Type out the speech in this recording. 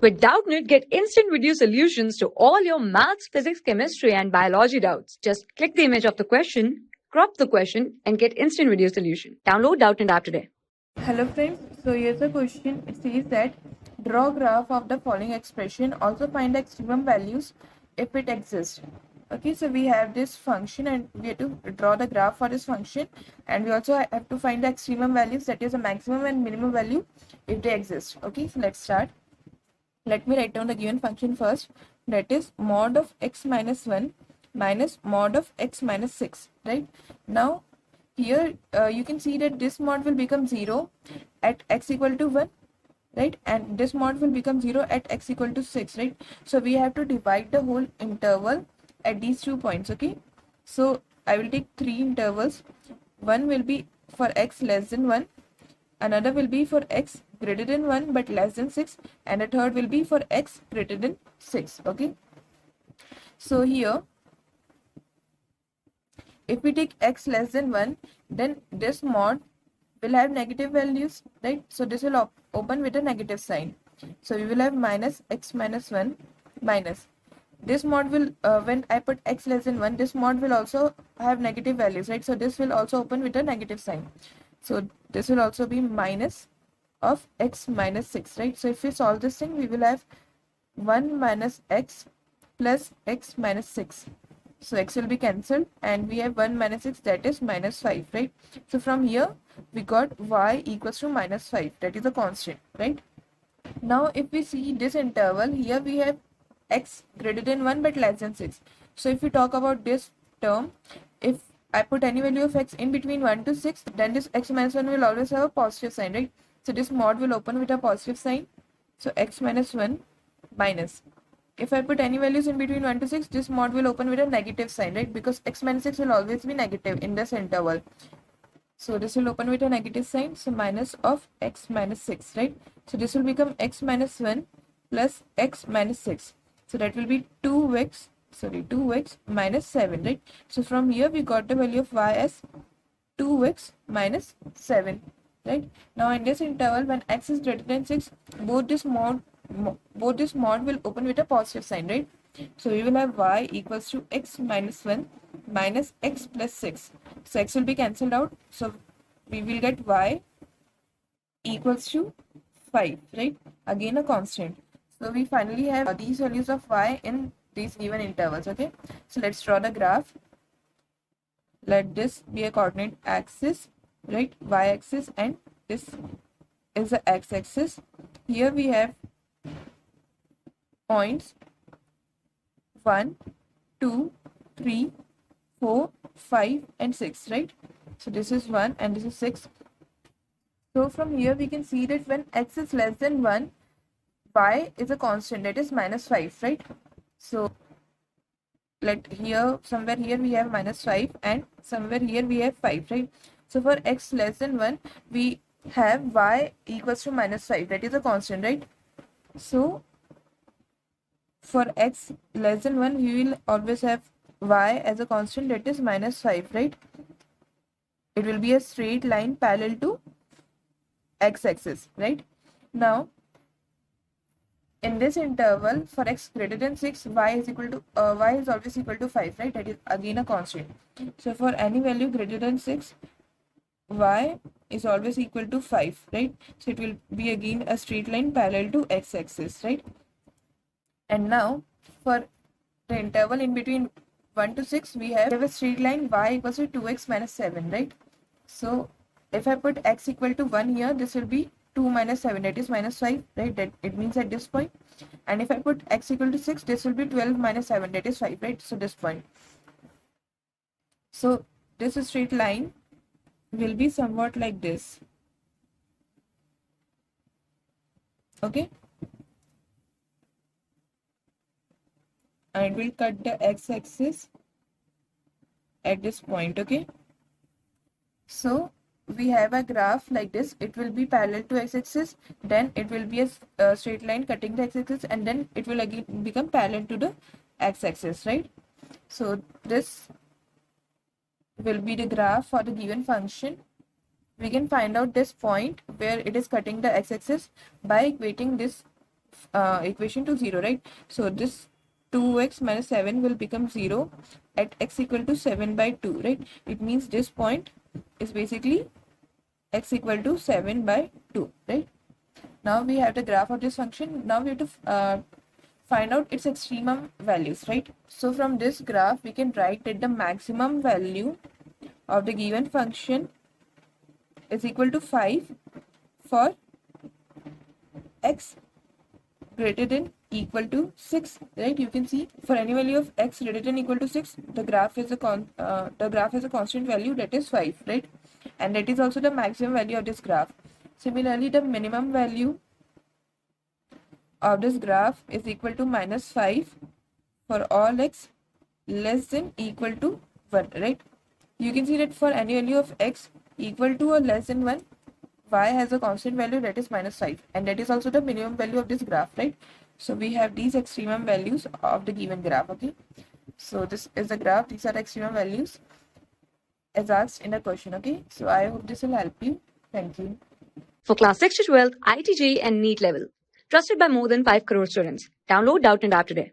With Doubtnut, get instant video solutions to all your maths, physics, chemistry, and biology doubts. Just click the image of the question, crop the question, and get instant video solution. Download Doubtnut app today. Hello friends, so here's a question. It says that draw graph of the following expression, also find the extremum values if it exists. Okay, so we have this function and we have to draw the graph for this function, and we also have to find the extremum values, that is the maximum and minimum value if they exist. Okay, so let's start. Let me write down the given function first, that is mod of x minus 1 minus mod of x minus 6, right? Now here you can see that this mod will become 0 at x equal to 1, right? And this mod will become 0 at x equal to 6, right? So we have to divide the whole interval at these 2 points. Okay, so I will take 3 intervals. One will be for x less than 1, another will be for x greater than 1 but less than 6, and a third will be for x greater than 6. Okay, so here if we take x less than 1, then this mod will have negative values, right? So this will open with a negative sign. So we will have minus x minus 1 minus this mod will when I put x less than 1, this mod will also have negative values, right? So this will also open with a negative sign. So this will also be minus of x minus 6, right? So if we solve this thing, we will have 1 minus x plus x minus 6. So x will be cancelled and we have 1 minus 6, that is minus 5, right? So from here we got y equals to minus 5, that is a constant, right? Now if we see this interval, here we have x greater than 1 but less than 6. So if we talk about this term, if I put any value of x in between 1 to 6, then this x minus 1 will always have a positive sign, right? So this mod will open with a positive sign. So x minus 1 minus. If I put any values in between 1 to 6, this mod will open with a negative sign, right? Because x minus 6 will always be negative in this interval. So this will open with a negative sign. So minus of x minus 6, right? So this will become x minus 1 plus x minus 6. So that will be 2x minus 7, right? So from here we got the value of y as 2x minus 7, right? Now in this interval, when x is greater than 6, both this mod will open with a positive sign, right? So we will have y equals to x minus 1 minus x plus 6. So x will be cancelled out. So we will get y equals to 5, right? Again a constant. So we finally have these values of y in these given intervals. Okay, so let's draw the graph. Let this be a coordinate axis, right? Y-axis, and this is the x-axis. Here we have points 1, 2, 3, 4, 5 and 6, right? So this is 1 and this is 6. So from here we can see that when x is less than 1, y is a constant, that is minus 5, right? So somewhere here we have minus 5 and somewhere here we have 5, right? So for x less than 1, we have y equals to minus 5, that is a constant, right? So for x less than 1, we will always have y as a constant, that is minus 5, right? It will be a straight line parallel to x-axis, right? Now in this interval, for x greater than 6, y is always equal to 5, right? That is again a constant. So for any value greater than 6, y is always equal to 5, right? So it will be again a straight line parallel to x-axis, right? And now for the interval in between 1 to 6, we have a straight line y equals to 2x minus 7, right? So if I put x equal to 1 here, this will be 2 minus 7, that is minus 5, right? That it means at this point. And if I put x equal to 6, this will be 12 minus 7, that is 5, right? So this point. So this straight line will be somewhat like this. Okay, and it will cut the x-axis at this point. Okay, so we have a graph like this. It will be parallel to x-axis, then it will be a straight line cutting the x-axis, and then it will again become parallel to the x-axis, right? So this will be the graph for the given function. We can find out this point where it is cutting the x-axis by equating this equation to 0, right? So this 2x minus 7 will become 0 at x equal to 7 by 2, right? It means this point is basically x equal to 7 by 2, right? Now we have the graph of this function. Now we have to find out its extremum values, right? So from this graph we can write that the maximum value of the given function is equal to 5 for x greater than equal to 6, right? You can see for any value of x greater than equal to 6, the graph has a constant value, that is 5, right? And that is also the maximum value of this graph. Similarly, the minimum value of this graph is equal to minus 5 for all x less than equal to 1, right? You can see that for any value of x equal to or less than 1, y has a constant value, that is minus 5, and that is also the minimum value of this graph, right? So we have these extremum values of the given graph. Okay, so this is the graph, these are the extremum values as asked in the question. Okay, so I hope this will help you. Thank you. For class 6 to 12, IIT JEE and NEET level. Trusted by more than 5 crore students. Download Doubtnut app today.